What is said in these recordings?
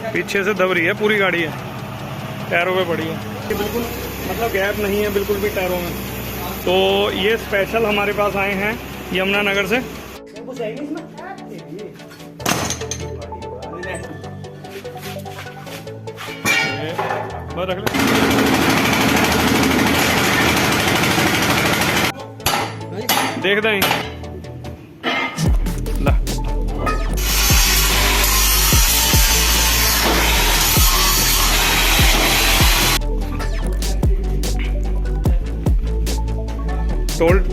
पीछे से दब रही है पूरी गाड़ी है, टायरों पे पड़ी है, बिल्कुल मतलब गैप नहीं है बिल्कुल भी टायरों में। तो ये स्पेशल हमारे पास आए हैं यमुनानगर से। रख ले। देखते हैं ला।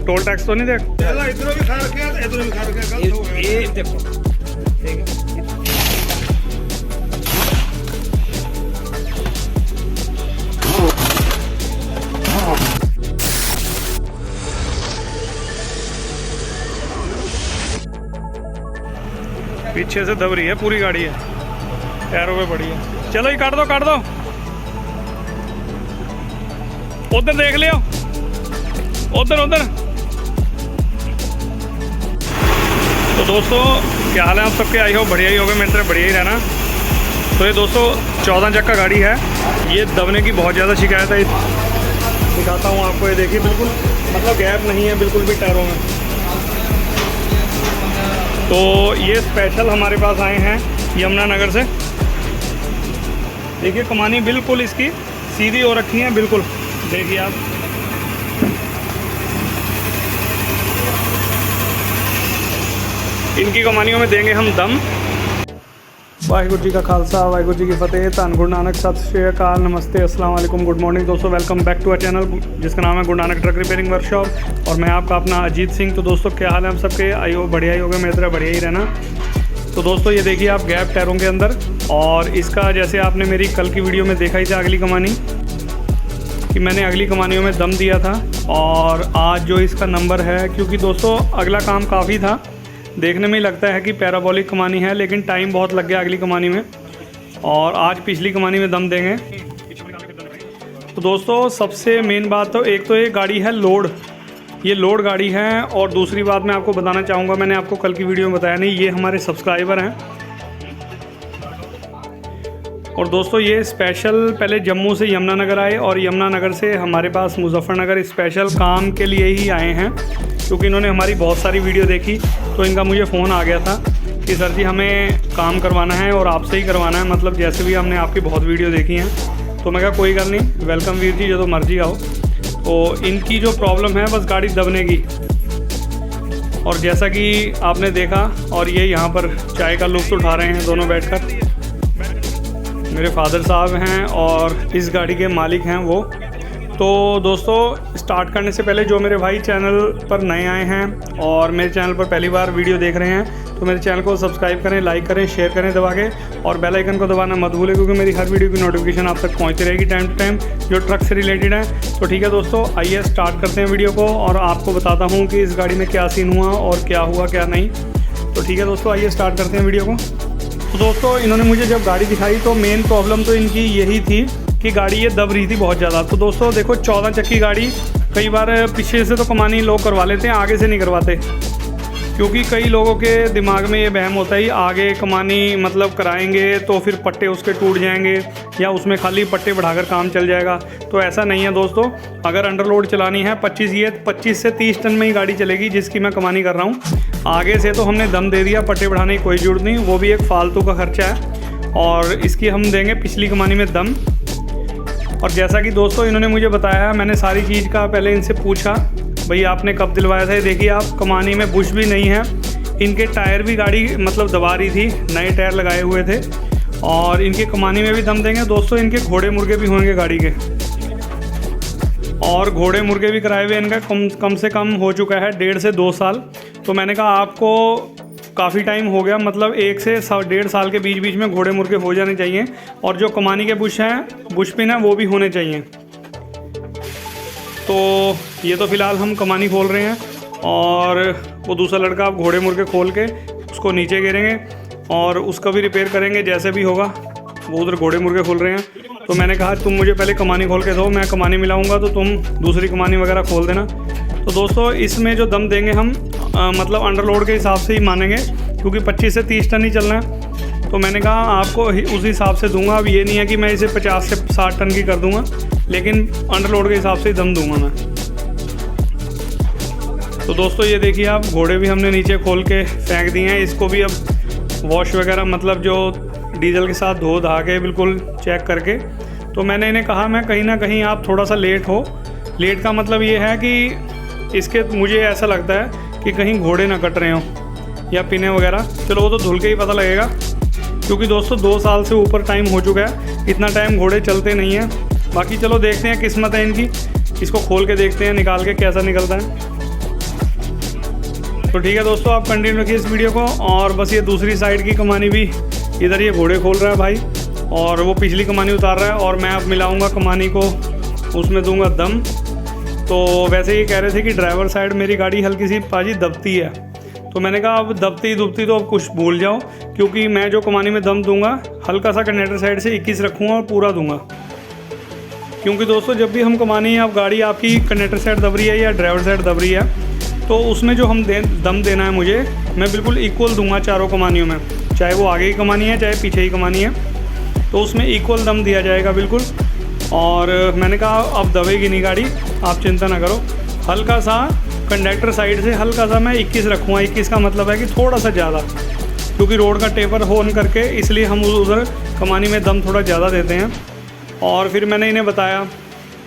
टोल टैक्स तो नहीं देख इधर भी खा रखे हैं, इधर भी खा रखे हैं। ये देखो ठीक है। पीछे से दब रही है पूरी गाड़ी है, टायरों पे पड़ी है। चलो ये काट दो उधर देख लियो, उधर। तो दोस्तों क्या हाल है आप सबके? आई हो बढ़िया ही होगा, मेरे तरह बढ़िया ही रहना। तो ये दोस्तों 14 चक्का गाड़ी है, ये दबने की बहुत ज़्यादा शिकायत है। दिखाता हूँ आपको, ये देखिए बिल्कुल मतलब गैप नहीं है बिल्कुल भी टायरों में। तो ये स्पेशल हमारे पास आए हैं यमुनानगर से। देखिए कमानी बिल्कुल इसकी सीधी हो रखी है, बिल्कुल देखिए आप। इनकी कमानियों में देंगे हम दम। वाहिगुरू जी का खालसा, वाहिगुरू जी की फतेह। धन गुरु नानक, सत श्री अकाल, नमस्ते, अस्सलाम वालेकुम, गुड मॉर्निंग दोस्तों। Welcome back to our channel जिसका नाम है Guru Nanak truck repairing workshop, और मैं आपका अपना अजीत सिंह। तो दोस्तों क्या हाल है हम सबके? आई हो बढ़िया ही होगा, मेरे तरह बढ़िया ही रहना। तो दोस्तों ये देखिए आप गैप टायरों के अंदर, और इसका जैसे आपने मेरी कल की वीडियो में देखा ही था अगली कमानी कि मैंने अगली कमानियों में दम दिया था, और आज जो इसका नंबर है, क्योंकि दोस्तों अगला काम काफ़ी था, देखने में ही लगता है कि पैराबोलिक कमानी है, लेकिन टाइम बहुत लग गया अगली कमानी में, और आज पिछली कमानी में दम देंगे। तो दोस्तों सबसे मेन बात तो एक तो ये गाड़ी है लोड, ये लोड गाड़ी है, और दूसरी बात मैं आपको बताना चाहूँगा, मैंने आपको कल की वीडियो में बताया नहीं, ये हमारे सब्सक्राइबर हैं। और दोस्तों ये स्पेशल पहले जम्मू से यमुनानगर आए, और यमुनानगर से हमारे पास मुजफ्फरनगर स्पेशल काम के लिए ही आए हैं, क्योंकि इन्होंने हमारी बहुत सारी वीडियो देखी। तो इनका मुझे फ़ोन आ गया था कि सर जी हमें काम करवाना है और आपसे ही करवाना है, मतलब जैसे भी हमने आपकी बहुत वीडियो देखी हैं। तो मैं कहा कोई गल नहीं, वेलकम वीर जी, जो मर्जी आओ। तो इनकी जो प्रॉब्लम है बस गाड़ी दबने की, और जैसा कि आपने देखा, और ये यहाँ पर चाय का लुत्फ़ उठा रहे हैं दोनों बैठकर। मेरे फादर साहब हैं और इस गाड़ी के मालिक हैं वो। तो दोस्तों स्टार्ट करने से पहले जो मेरे भाई चैनल पर नए आए हैं और मेरे चैनल पर पहली बार वीडियो देख रहे हैं, तो मेरे चैनल को सब्सक्राइब करें, लाइक करें, शेयर करें दबा के, और बेल आइकन को दबाना मत भूलें, क्योंकि मेरी हर वीडियो की नोटिफिकेशन आप तक पहुंचती रहेगी टाइम टू टाइम, जो ट्रक से रिलेटेड है। तो ठीक है दोस्तों, आइए स्टार्ट करते हैं वीडियो को, और आपको बताता हूँ कि इस गाड़ी में क्या सीन हुआ और क्या हुआ क्या नहीं। तो ठीक है दोस्तों, आइए स्टार्ट करते हैं वीडियो को। तो दोस्तों इन्होंने मुझे जब गाड़ी दिखाई तो मेन प्रॉब्लम तो इनकी यही थी कि गाड़ी ये दब रही थी बहुत ज़्यादा। तो दोस्तों देखो 14 चक्की गाड़ी, कई बार पीछे से तो कमानी लोग करवा लेते हैं, आगे से नहीं करवाते, क्योंकि कई लोगों के दिमाग में ये वहम होता है आगे कमानी मतलब कराएंगे तो फिर पट्टे उसके टूट जाएंगे, या उसमें खाली पट्टे बढ़ाकर काम चल जाएगा। तो ऐसा नहीं है दोस्तों, अगर अंडरलोड चलानी है 25 से 30 टन में ही गाड़ी चलेगी जिसकी मैं कमानी कर रहा हूँ। आगे से तो हमने दम दे दिया, पट्टे बढ़ाने की कोई ज़रूरत नहीं, वो भी एक फ़ालतू का खर्चा है, और इसकी हम देंगे पिछली कमानी में दम। और जैसा कि दोस्तों इन्होंने मुझे बताया, मैंने सारी चीज़ का पहले इनसे पूछा, भाई आपने कब दिलवाया था? देखिए आप कमानी में बुश भी नहीं है, इनके टायर भी गाड़ी मतलब दबा रही थी, नए टायर लगाए हुए थे, और इनकी कमानी में भी दम देंगे दोस्तों। इनके घोड़े मुर्गे भी होंगे गाड़ी के, और घोड़े मुर्गे भी कराए हुए इनका कम से कम हो चुका है 1.5 से 2 साल। तो मैंने कहा आपको काफ़ी टाइम हो गया, मतलब 1 से 1.5 साल के बीच में घोड़े मुर्गे हो जाने चाहिए, और जो कमानी के बुश हैं, बुश पिन है, वो भी होने चाहिए। तो ये तो फ़िलहाल हम कमानी खोल रहे हैं, और वो दूसरा लड़का आप घोड़े मुर्गे खोल के उसको नीचे गिरेंगे, और उसका भी रिपेयर करेंगे जैसे भी होगा। वो उधर घोड़े मुर्गे खोल रहे हैं, तो मैंने कहा तुम मुझे पहले कमानी खोल के दो, मैं कमानी मिलाऊंगा तो तुम दूसरी कमानी वगैरह खोल देना। तो दोस्तों इसमें जो दम देंगे हम मतलब अंडरलोड के हिसाब से ही मानेंगे, क्योंकि 25 से 30 टन ही चलना है। तो मैंने कहा आपको उस हिसाब से दूंगा। अब ये नहीं है कि मैं इसे 50 से 60 टन की कर दूंगा, लेकिन अंडरलोड के हिसाब से ही दम दूंगा मैं। तो दोस्तों ये देखिए आप, घोड़े भी हमने नीचे खोल के फेंक दिए हैं। इसको भी अब वॉश वगैरह मतलब जो डीजल के साथ धो धा के बिल्कुल चेक करके, तो मैंने इन्हें कहा मैं कहीं ना कहीं आप थोड़ा सा लेट हो। लेट का मतलब ये है कि इसके मुझे ऐसा लगता है कि कहीं घोड़े ना कट रहे हों या पिने वगैरह। चलो वो तो धुल के ही पता लगेगा, क्योंकि दोस्तों 2 साल से ऊपर टाइम हो चुका है, इतना टाइम घोड़े चलते नहीं हैं। बाकी चलो देखते हैं, किस्मत है इनकी। इसको खोल के देखते हैं निकाल के कैसा निकलता है। तो ठीक है दोस्तों, आप कंटिन्यू रखिए इस वीडियो को। और बस ये दूसरी साइड की कमानी भी इधर ये घोड़े खोल रहा है भाई, और वो पिछली कमानी उतार रहा है, और मैं अब मिलाऊंगा कमानी को, उसमें दूंगा दम। तो वैसे ये कह रहे थे कि ड्राइवर साइड मेरी गाड़ी हल्की सी पाजी दबती है, तो मैंने कहा अब दबती दुबती तो अब कुछ भूल जाओ, क्योंकि मैं जो कमानी में दम दूंगा हल्का सा कंडक्टर साइड से 21 रखूँगा और पूरा दूंगा। क्योंकि दोस्तों जब भी हम कमानी, अब गाड़ी आपकी कंडक्टर साइड दब रही है या ड्राइवर साइड दब रही है, तो उसमें जो हम दम देना है मुझे, मैं बिल्कुल इक्वल दूंगा चारों कमानियों में, चाहे वो आगे की कमानी है चाहे पीछे की कमानी है, तो उसमें इक्वल दम दिया जाएगा बिल्कुल। और मैंने कहा अब दबेगी नहीं गाड़ी, आप चिंता ना करो। हल्का सा कंडक्टर साइड से हल्का सा मैं 21 रखूँगा। 21 का मतलब है कि थोड़ा सा ज़्यादा, क्योंकि रोड का टेपर होन करके इसलिए हम उधर कमानी में दम थोड़ा ज़्यादा देते हैं। और फिर मैंने इन्हें बताया,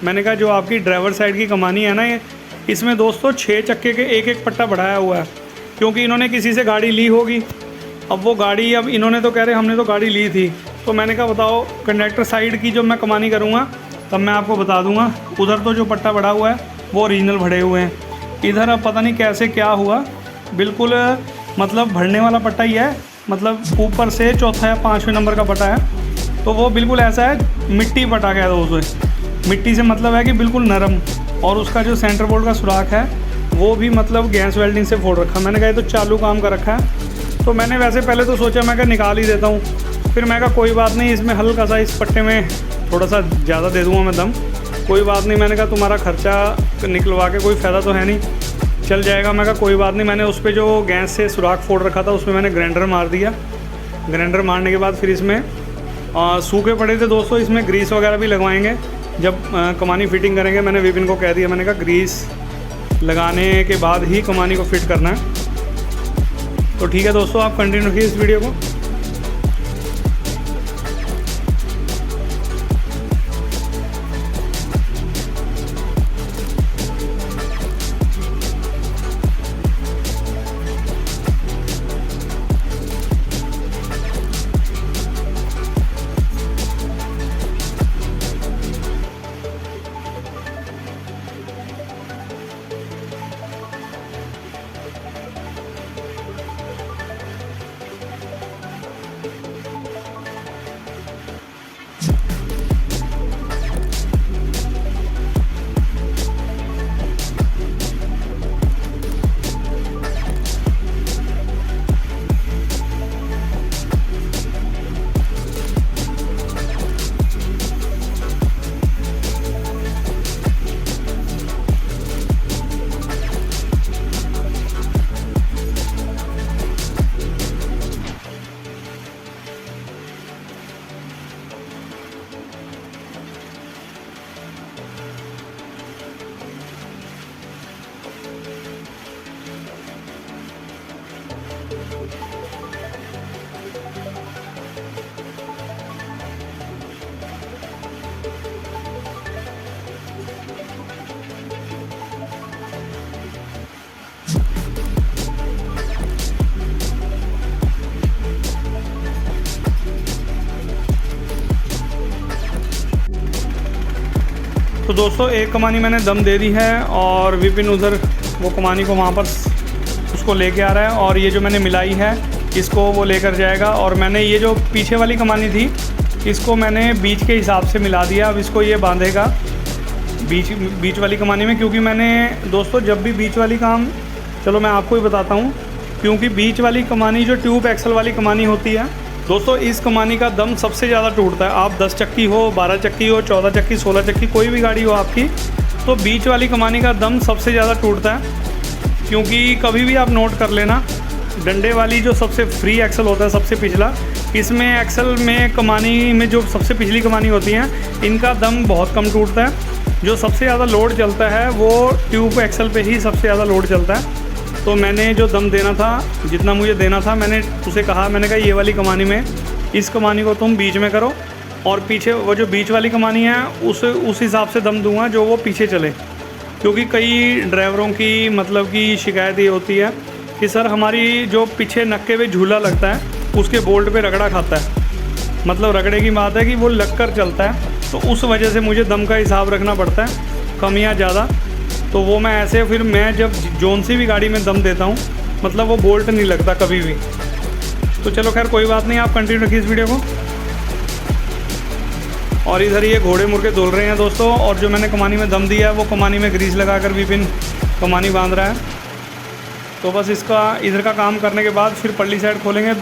मैंने कहा जो आपकी ड्राइवर साइड की कमानी है ना, ये इसमें दोस्तों 6 चक्के के एक पट्टा बढ़ाया हुआ है, क्योंकि इन्होंने किसी से गाड़ी ली होगी। अब वो गाड़ी, अब इन्होंने तो कह रहे हमने तो गाड़ी ली थी, तो मैंने कहा बताओ कंडक्टर साइड की जब मैं कमानी करूँगा तब मैं आपको बता दूँगा। उधर तो जो पट्टा बढ़ा हुआ है वो ओरिजिनल भरे हुए हैं, इधर अब पता नहीं कैसे क्या हुआ, बिल्कुल मतलब भरने वाला पट्टा ही है, मतलब ऊपर से चौथा या 5वें नंबर का पट्टा है, तो वो बिल्कुल ऐसा है मिट्टी पटा गया था उसमें। मिट्टी से मतलब है कि बिल्कुल नरम, और उसका जो सेंटर बोल्ट का सुराख है वो भी मतलब गैस वेल्डिंग से फोड़ रखा। मैंने कहा तो चालू काम कर रखा है, तो मैंने वैसे पहले तो सोचा मैं कहा निकाल ही देता हूँ, फिर मैं कहा कोई बात नहीं, इसमें हल्का सा इस पट्टे में थोड़ा सा ज़्यादा दे दूँगा मैं दम, कोई बात नहीं। मैंने कहा तुम्हारा खर्चा निकलवा के कोई फ़ायदा तो है नहीं, चल जाएगा। मैं कहा कोई बात नहीं। मैंने उस पर जो गैस से सुराख फोड़ रखा था उसमें मैंने ग्राइंडर मार दिया। ग्राइंडर मारने के बाद फिर इसमें सूखे पड़े थे दोस्तों, इसमें ग्रीस वगैरह भी लगवाएंगे जब कमानी फिटिंग करेंगे। मैंने विपिन को कह दिया, मैंने कहा ग्रीस लगाने के बाद ही कमानी को फिट करना है। तो ठीक है दोस्तों, आप कंटिन्यू रखिए इस वीडियो को। तो दोस्तों एक कमानी मैंने दम दे दी है, और विपिन उधर वो कमानी को वहाँ पर उसको लेके आ रहा है, और ये जो मैंने मिलाई है इसको वो लेकर जाएगा। और मैंने ये जो पीछे वाली कमानी थी इसको मैंने बीच के हिसाब से मिला दिया। अब इसको ये बांधेगा बीच वाली कमानी में, क्योंकि मैंने दोस्तों जब भी बीच वाली काम, चलो मैं आपको ही बताता हूँ, क्योंकि बीच वाली कमानी जो ट्यूब एक्सल वाली कमानी होती है दोस्तों, इस कमानी का दम सबसे ज़्यादा टूटता है। आप 10 चक्की हो, 12 चक्की हो, 14 चक्की, 16 चक्की, कोई भी गाड़ी हो आपकी, तो बीच वाली कमानी का दम सबसे ज़्यादा टूटता है। क्योंकि कभी भी आप नोट कर लेना, डंडे वाली जो सबसे फ्री एक्सल होता है सबसे पिछला, इसमें एक्सल में कमानी में जो सबसे पिछली कमानी होती है इनका दम बहुत कम टूटता है। जो सबसे ज़्यादा लोड चलता है वो ट्यूब एक्सल पे ही सबसे ज़्यादा लोड चलता है। तो मैंने जो दम देना था, जितना मुझे देना था, मैंने उसे कहा, मैंने कहा ये वाली कमानी में इस कमानी को तुम बीच में करो और पीछे वो जो बीच वाली कमानी है उस हिसाब से दम दूंगा जो वो पीछे चले। क्योंकि कई ड्राइवरों की मतलब की शिकायत ये होती है कि सर हमारी जो पीछे नक्के पे झूला लगता है उसके बोल्ट पे रगड़ा खाता है। मतलब रगड़े की बात है कि वो लग कर चलता है, तो उस वजह से मुझे दम का हिसाब रखना पड़ता है, कम या ज़्यादा। तो वो मैं ऐसे फिर मैं जब जोन सी भी गाड़ी में दम देता हूँ मतलब वो बोल्ट नहीं लगता कभी भी। तो चलो खैर कोई बात नहीं, आप कंटिन्यू रखिए इस वीडियो को। और इधर ये घोड़े मुर्गे धुल रहे हैं दोस्तों, और जो मैंने कमानी में दम दिया है वो कमानी में ग्रीस लगा कर विपिन कमानी बांध रहा है। तो बस इसका इधर का काम करने के बाद फिर पल्ली साइड खोलेंगे।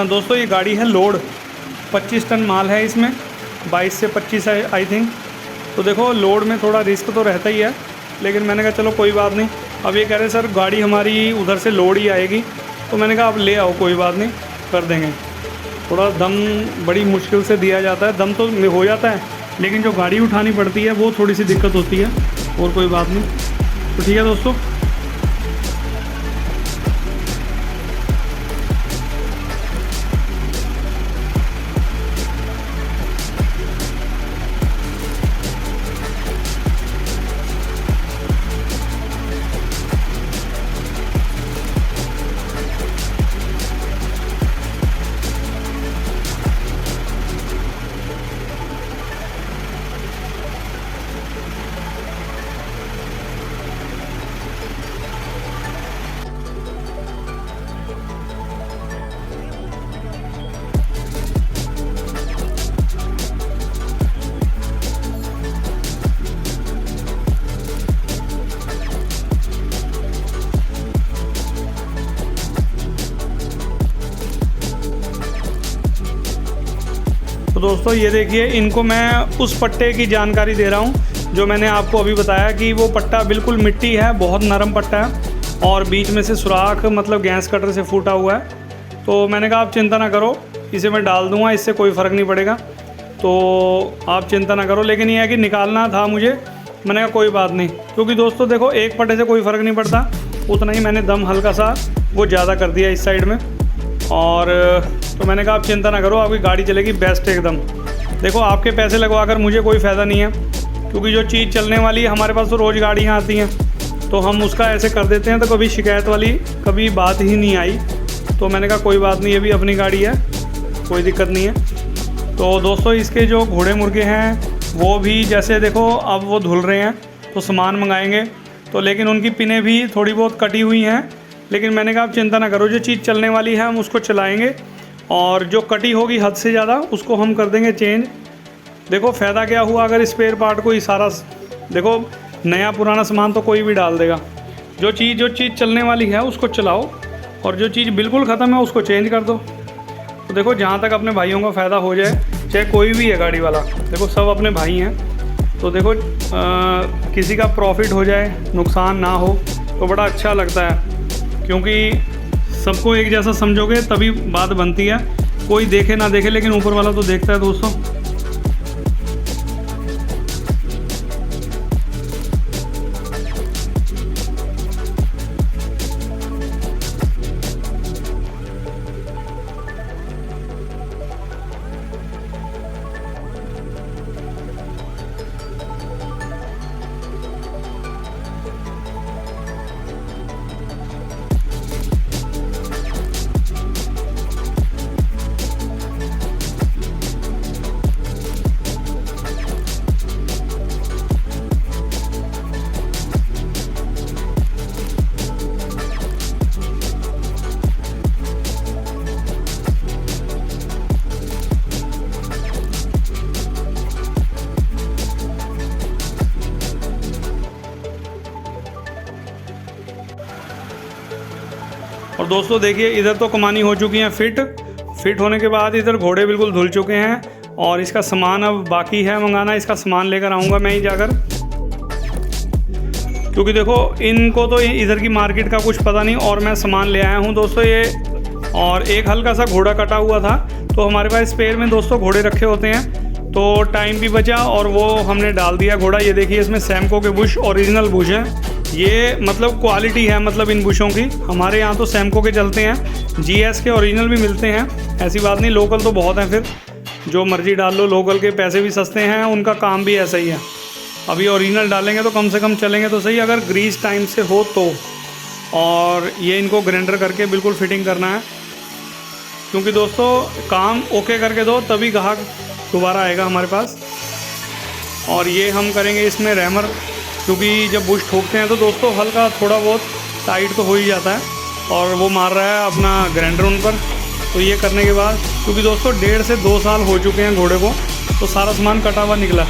दोस्तों ये गाड़ी है लोड, 25 टन माल है इसमें, 22 से 25 है आई थिंक। तो देखो लोड में थोड़ा रिस्क तो रहता ही है, लेकिन मैंने कहा चलो कोई बात नहीं। अब ये कह रहे सर गाड़ी हमारी उधर से लोड ही आएगी, तो मैंने कहा आप ले आओ, कोई बात नहीं कर देंगे। थोड़ा दम बड़ी मुश्किल से दिया जाता है, दम तो हो जाता है लेकिन जो गाड़ी उठानी पड़ती है वो थोड़ी सी दिक्कत होती है, और कोई बात नहीं। तो ठीक है दोस्तों, तो दोस्तों ये देखिए, इनको मैं उस पट्टे की जानकारी दे रहा हूँ जो मैंने आपको अभी बताया कि वो पट्टा बिल्कुल मिट्टी है, बहुत नरम पट्टा है और बीच में से सुराख मतलब गैस कटर से फूटा हुआ है। तो मैंने कहा आप चिंता ना करो, इसे मैं डाल दूँगा, इससे कोई फ़र्क नहीं पड़ेगा, तो आप चिंता ना करो। लेकिन ये है कि निकालना था मुझे, मैंने कहा कोई बात नहीं, क्योंकि दोस्तों देखो एक पट्टे से कोई फ़र्क नहीं पड़ता, उतना ही मैंने दम हल्का सा वो ज़्यादा कर दिया इस साइड में। और तो मैंने कहा आप चिंता ना करो, आपकी गाड़ी चलेगी बेस्ट एकदम। देखो आपके पैसे लगवा कर मुझे कोई फ़ायदा नहीं है, क्योंकि जो चीज़ चलने वाली है, हमारे पास तो रोज़ गाड़ियाँ आती हैं, तो हम उसका ऐसे कर देते हैं, तो कभी शिकायत वाली कभी बात ही नहीं आई। तो मैंने कहा कोई बात नहीं, ये भी अपनी गाड़ी है, कोई दिक्कत नहीं है। तो दोस्तों इसके जो घोड़े मुर्गे हैं वो भी जैसे देखो अब वो धुल रहे हैं, तो सामान मंगाएंगे, तो लेकिन उनकी पिनें भी थोड़ी बहुत कटी हुई हैं, लेकिन मैंने कहा आप चिंता ना करो, जो चीज़ चलने वाली है हम उसको चलाएंगे, और जो कटी होगी हद से ज़्यादा उसको हम कर देंगे चेंज। देखो फ़ायदा क्या हुआ अगर स्पेयर पार्ट को ही सारा, देखो नया पुराना सामान तो कोई भी डाल देगा, जो चीज़ चलने वाली है उसको चलाओ, और जो चीज़ बिल्कुल ख़त्म है उसको चेंज कर दो। तो देखो जहाँ तक अपने भाइयों का फ़ायदा हो जाए, चाहे कोई भी है गाड़ी वाला, देखो सब अपने भाई हैं, तो देखो किसी का प्रॉफिट हो जाए, नुकसान ना हो, तो बड़ा अच्छा लगता है, क्योंकि सबको एक जैसा समझोगे तभी बात बनती है। कोई देखे ना देखे लेकिन ऊपर वाला तो देखता है दोस्तों। और दोस्तों देखिए इधर तो कमानी हो चुकी है फिट होने के बाद इधर घोड़े बिल्कुल धुल चुके हैं, और इसका सामान अब बाकी है मंगाना। इसका सामान लेकर आऊँगा मैं ही जाकर, क्योंकि देखो इनको तो इधर की मार्केट का कुछ पता नहीं, और मैं सामान ले आया हूँ दोस्तों ये। और एक हल्का सा घोड़ा कटा हुआ था, तो तो हमारे पास स्पेयर में दोस्तों घोड़े रखे होते हैं, तो टाइम भी बचा और वो हमने डाल दिया घोड़ा। ये देखिए इसमें सैमको के बुश ओरिजिनल बुश हैं, ये मतलब क्वालिटी है मतलब इन बुशों की। हमारे यहाँ तो सैमको के चलते हैं, जीएस के ओरिजिनल भी मिलते हैं, ऐसी बात नहीं, लोकल तो बहुत हैं, फिर जो मर्जी डाल लो, लोकल के पैसे भी सस्ते हैं, उनका काम भी ऐसा ही है। अभी ओरिजिनल डालेंगे तो कम से कम चलेंगे तो सही, अगर ग्रीस टाइम से हो तो। और ये इनको ग्राइंडर करके बिल्कुल फिटिंग करना है, क्योंकि दोस्तों काम ओके करके दो तभी ग्राहक दोबारा आएगा हमारे पास। और ये हम करेंगे इसमें रैमर, क्योंकि जब बुश ठोकते हैं तो दोस्तों हल्का थोड़ा बहुत टाइट तो हो ही जाता है, और वो मार रहा है अपना ग्राइंडर उन पर। तो ये करने के बाद, क्योंकि दोस्तों 1.5 से 2 साल हो चुके हैं घोड़े को, तो सारा सामान कटा हुआ निकला।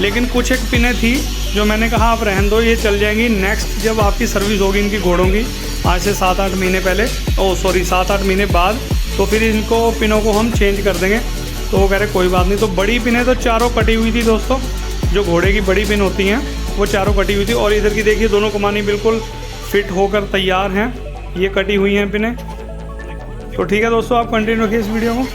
लेकिन कुछ एक पिनें थी जो मैंने कहा आप रहने दो, ये चल जाएंगी नेक्स्ट जब आपकी सर्विस होगी इनकी घोड़ों की, आज से 7-8 महीने पहले, 7-8 महीने बाद, तो फिर इनको पिनों को हम चेंज कर देंगे। तो वो कह रहे कोई बात नहीं। तो बड़ी पिनें तो चारों कटी हुई थी दोस्तों, जो घोड़े की बड़ी पिन होती हैं वो चारों कटी हुई थी। और इधर की देखिए दोनों कमानी बिल्कुल फिट होकर तैयार हैं, ये कटी हुई हैं पिनें। तो ठीक है दोस्तों, आप कंटिन्यू रखिए इस वीडियो को।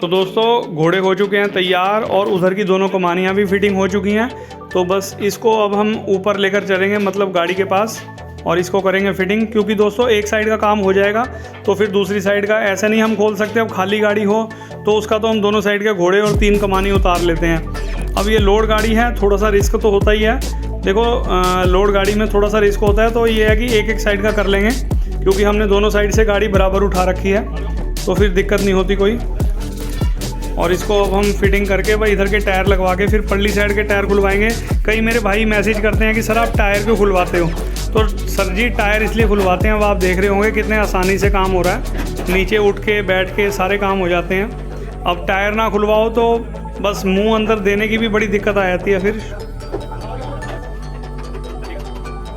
तो दोस्तों घोड़े हो चुके हैं तैयार और उधर की दोनों कमानियाँ भी फिटिंग हो चुकी हैं। तो बस इसको अब हम ऊपर लेकर चलेंगे मतलब गाड़ी के पास और इसको करेंगे फिटिंग, क्योंकि दोस्तों एक साइड का काम हो जाएगा तो फिर दूसरी साइड का ऐसा नहीं हम खोल सकते। अब खाली गाड़ी हो तो उसका तो हम दोनों साइड के घोड़े और 3 कमानी उतार लेते हैं। अब ये लोड गाड़ी है, थोड़ा सा रिस्क तो होता ही है। देखो लोड गाड़ी में थोड़ा सा रिस्क होता है, तो ये है कि एक साइड का कर लेंगे, क्योंकि हमने दोनों साइड से गाड़ी बराबर उठा रखी है, तो फिर दिक्कत नहीं होती कोई। और इसको अब हम फिटिंग करके भाई इधर के टायर लगवा के फिर पल्ली साइड के टायर खुलवाएंगे। कई मेरे भाई मैसेज करते हैं कि सर आप टायर क्यों खुलवाते हो, तो सर जी टायर इसलिए खुलवाते हैं, अब आप देख रहे होंगे कितने आसानी से काम हो रहा है, नीचे उठ के बैठ के सारे काम हो जाते हैं। अब टायर ना खुलवाओ तो बस मुंह अंदर देने की भी बड़ी दिक्कत आ जाती है फिर।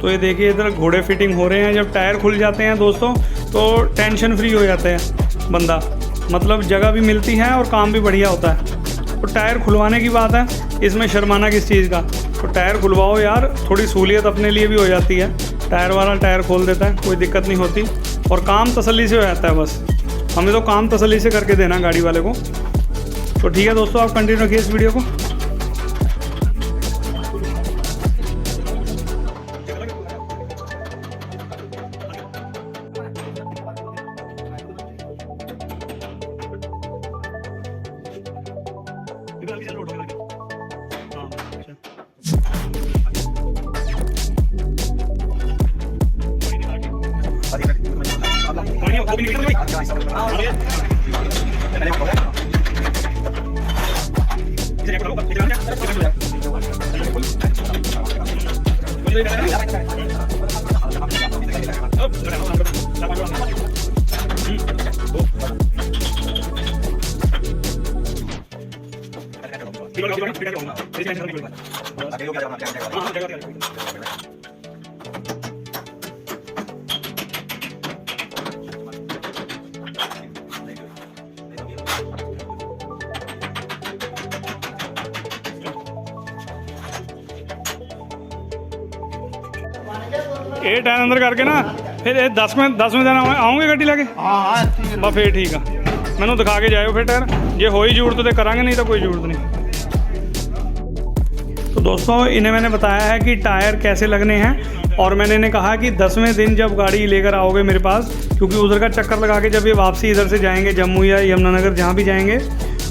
तो ये देखिए इधर घोड़े फिटिंग हो रहे हैं। जब टायर खुल जाते हैं दोस्तों तो टेंशन फ्री हो जाता है बंदा, मतलब जगह भी मिलती है और काम भी बढ़िया होता है। तो टायर खुलवाने की बात है, इसमें शर्माना किस चीज़ का। तो टायर खुलवाओ यार, थोड़ी सहूलियत अपने लिए भी हो जाती है। टायर वाला टायर खोल देता है, कोई दिक्कत नहीं होती और काम तसल्ली से हो जाता है। बस हमें तो काम तसल्ली से करके देना गाड़ी वाले को। तो ठीक है दोस्तों, आप कंटिन्यू रखिए इस वीडियो को। ये टायर अंदर करके ना फिर 10 में दिन आऊँगे गड्डी लैके हाँ बस फिर ठीक है मैनू दिखा के जाओ फिर टायर जे हो ही जरूरत तो करांगे नहीं तो कोई ज़रूरत नहीं। तो दोस्तों इन्हें मैंने बताया है कि टायर कैसे लगने हैं और मैंने इन्हें कहा कि 10वें दिन जब गाड़ी लेकर आओगे मेरे पास, क्योंकि उधर का चक्कर लगा के जब ये वापसी इधर से जाएंगे जम्मू या यमुनानगर जहाँ भी जाएंगे,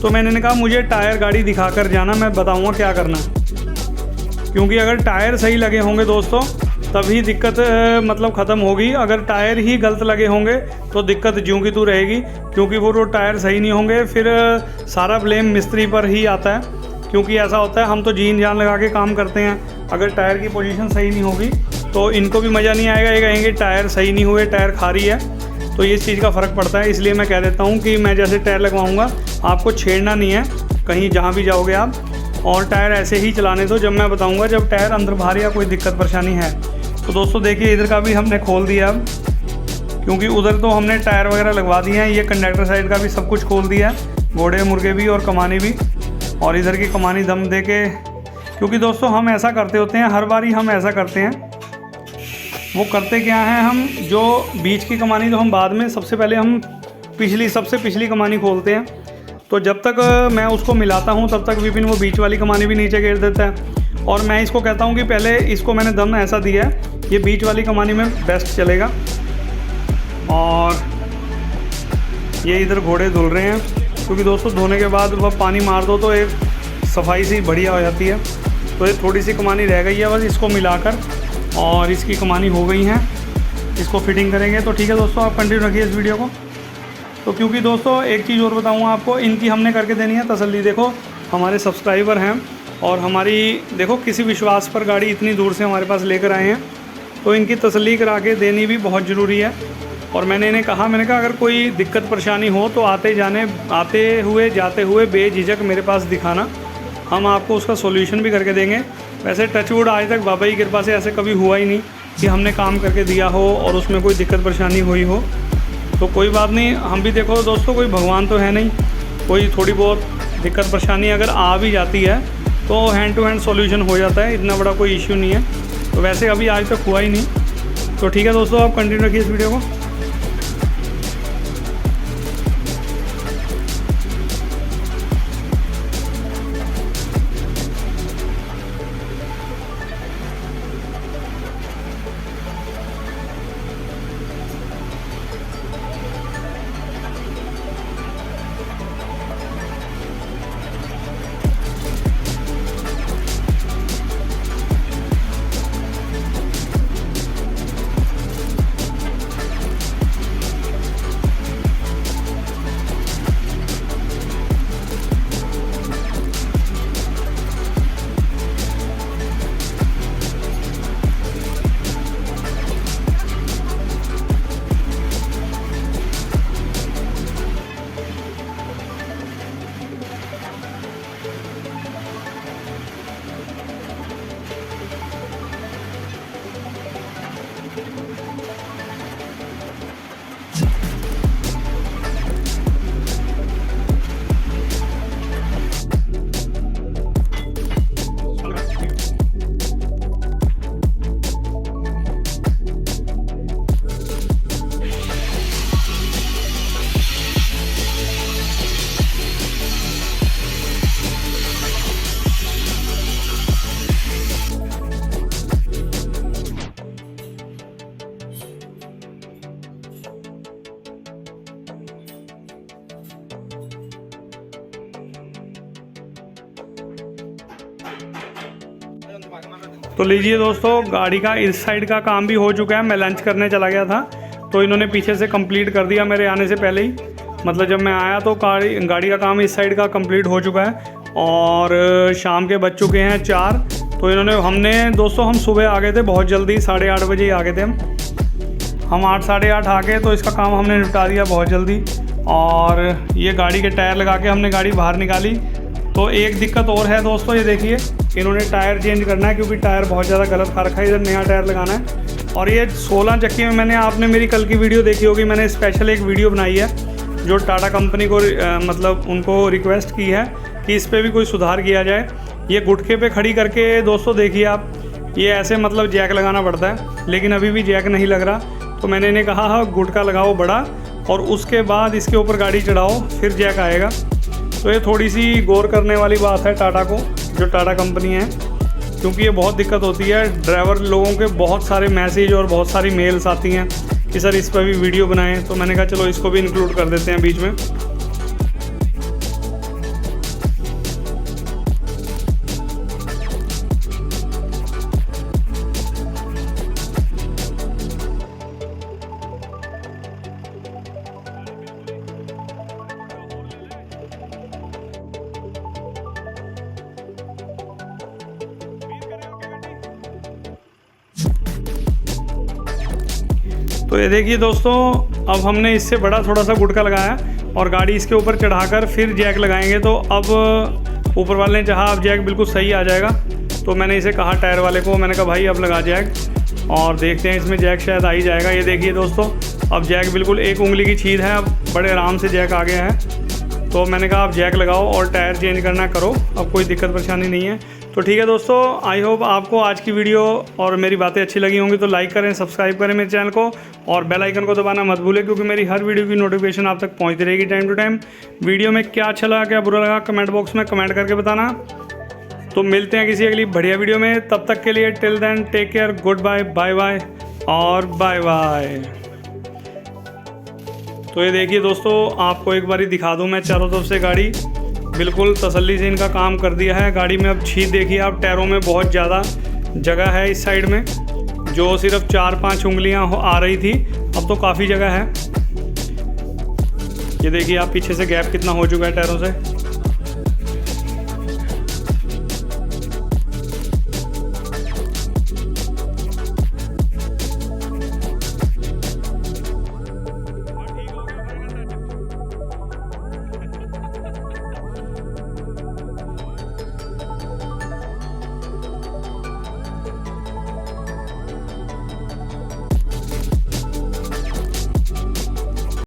तो मैंने इन्हें कहा मुझे टायर गाड़ी दिखाकर जाना, मैं बताऊँगा क्या करना। क्योंकि अगर टायर सही लगे होंगे दोस्तों तभी दिक्कत मतलब ख़त्म होगी। अगर टायर ही गलत लगे होंगे तो दिक्कत ज्यों की त्यों रहेगी, क्योंकि वो टायर सही नहीं होंगे फिर सारा ब्लेम मिस्त्री पर ही आता है। क्योंकि ऐसा होता है हम तो जीन जान लगा के काम करते हैं, अगर टायर की पोजीशन सही नहीं होगी तो इनको भी मज़ा नहीं आएगा, ये कहेंगे टायर सही नहीं हुए, टायर खारी है। तो ये चीज़ का फ़र्क पड़ता है। इसलिए मैं कह देता हूँ कि मैं जैसे टायर लगवाऊँगा आपको छेड़ना नहीं है कहीं जहाँ भी जाओगे आप, और टायर ऐसे ही चलाने दो जब मैं बताऊँगा, जब टायर अंदर बाहर या कोई दिक्कत परेशानी है। तो दोस्तों देखिए इधर का भी हमने खोल दिया अब, क्योंकि उधर तो हमने टायर वगैरह लगवा दिए हैं। ये कंडक्टर साइड का भी सब कुछ खोल दिया है, घोड़े मुर्गे भी और कमानी भी, और इधर की कमानी दम दे के, क्योंकि दोस्तों हम ऐसा करते होते हैं हर बारी हम ऐसा करते हैं। वो करते क्या हैं हम, जो बीच की कमानी तो हम बाद में, सबसे पहले हम सबसे पिछली कमानी खोलते हैं। तो जब तक मैं उसको मिलाता हूँ तब तक विपिन वो बीच वाली कमानी भी नीचे गिर देता है, और मैं इसको कहता हूँ कि पहले इसको मैंने दम ऐसा दिया है ये बीच वाली कमानी में बेस्ट चलेगा। और ये इधर घोड़े धुल रहे हैं, क्योंकि दोस्तों धोने के बाद वह पानी मार दो तो एक सफाई सी बढ़िया हो जाती है। तो ये थोड़ी सी कमानी रह गई है बस, इसको मिलाकर और इसकी कमानी हो गई हैं, इसको फिटिंग करेंगे। तो ठीक है दोस्तों आप कंटिन्यू रखिए इस वीडियो को। तो क्योंकि दोस्तों एक चीज़ और बताऊँगा आपको, इनकी हमने करके देनी है तसल्ली। देखो हमारे सब्सक्राइबर हैं और हमारी देखो किसी विश्वास पर गाड़ी इतनी दूर से हमारे पास लेकर आए हैं, तो इनकी तसल्ली करा के देनी भी बहुत ज़रूरी है। और मैंने इन्हें कहा, मैंने कहा अगर कोई दिक्कत परेशानी हो तो आते हुए जाते हुए बेझिझक मेरे पास दिखाना, हम आपको उसका सॉल्यूशन भी करके देंगे। वैसे टचवुड आज तक बाबा की कृपा से ऐसे कभी हुआ ही नहीं कि हमने काम करके दिया हो और उसमें कोई दिक्कत परेशानी हुई हो। तो कोई बात नहीं, हम भी देखो दोस्तों कोई भगवान तो है नहीं, कोई थोड़ी बहुत दिक्कत परेशानी अगर आ भी जाती है तो हैंड टू हैंड सॉल्यूशन हो जाता है, इतना बड़ा कोई इश्यू नहीं है। तो वैसे अभी आज तक हुआ ही नहीं। तो ठीक है दोस्तों आप कंटिन्यू रखिए इस वीडियो को। तो लीजिए दोस्तों गाड़ी का इस साइड का काम भी हो चुका है। मैं लंच करने चला गया था तो इन्होंने पीछे से कंप्लीट कर दिया मेरे आने से पहले ही, मतलब जब मैं आया तो गाड़ी का काम इस साइड का कंप्लीट हो चुका है। और शाम के बज चुके हैं 4। तो हमने दोस्तों हम सुबह आ गए थे बहुत जल्दी, 8:30 बजे ही आ गए थे हम 8 साढ़े 8 आ गए। तो इसका काम हमने निपटा दिया बहुत जल्दी। और ये गाड़ी के टायर लगा के हमने गाड़ी बाहर निकाली। तो एक दिक्कत और है दोस्तों, ये देखिए इन्होंने टायर चेंज करना है क्योंकि टायर बहुत ज़्यादा गलत खा रखा है, इधर नया टायर लगाना है। और ये 16 चक्की में आपने मेरी कल की वीडियो देखी होगी, मैंने स्पेशल एक वीडियो बनाई है जो टाटा कंपनी को मतलब उनको रिक्वेस्ट की है कि इस पर भी कोई सुधार किया जाए। ये गुटके पे खड़ी करके दोस्तों देखिए आप, ये ऐसे मतलब जैक लगाना पड़ता है, लेकिन अभी भी जैक नहीं लग रहा। तो मैंने इन्हें कहा हाँ गुटका लगाओ बड़ा और उसके बाद इसके ऊपर गाड़ी चढ़ाओ, फिर जैक आएगा। तो ये थोड़ी सी गौर करने वाली बात है टाटा को, जो टाटा कंपनी है, क्योंकि ये बहुत दिक्कत होती है। ड्राइवर लोगों के बहुत सारे मैसेज और बहुत सारी मेल्स आती हैं कि सर इस पर भी वीडियो बनाएं, तो मैंने कहा चलो इसको भी इंक्लूड कर देते हैं बीच में। तो ये देखिए दोस्तों, अब हमने इससे बड़ा थोड़ा सा गुटका लगाया और गाड़ी इसके ऊपर चढ़ाकर फिर जैक लगाएंगे। तो अब ऊपर वाले ने चाहा अब जैक बिल्कुल सही आ जाएगा, तो मैंने इसे कहा टायर वाले को, मैंने कहा भाई अब लगा जैक और देखते हैं इसमें जैक शायद आ ही जाएगा। ये देखिए दोस्तों, अब जैक बिल्कुल 1 उंगली की छीद है, अब बड़े आराम से जैक आ गया है। तो मैंने कहा आप जैक लगाओ और टायर चेंज करना करो, अब कोई दिक्कत परेशानी नहीं है। तो ठीक है दोस्तों, आई होप आपको आज की वीडियो और मेरी बातें अच्छी लगी होंगी। तो लाइक करें, सब्सक्राइब करें मेरे चैनल को और बेल आइकन को दबाना मत भूलें, क्योंकि मेरी हर वीडियो की नोटिफिकेशन आप तक पहुंचती रहेगी टाइम टू टाइम। वीडियो में क्या अच्छा लगा क्या बुरा लगा कमेंट बॉक्स में कमेंट करके बताना। तो मिलते हैं किसी अगली बढ़िया वीडियो में, तब तक के लिए till then take care, good bye, bye bye और बाय बाय। तो ये देखिए दोस्तों, आपको एक बारी दिखा दूं मैं चारों तरफ से गाड़ी बिल्कुल तसल्ली से इनका काम कर दिया है। गाड़ी में अब छीद देखिए आप, टायरों में बहुत ज़्यादा जगह है इस साइड में, जो सिर्फ 4-5 उंगलियां आ रही थी, अब तो काफ़ी जगह है। ये देखिए आप पीछे से गैप कितना हो चुका है टायरों से।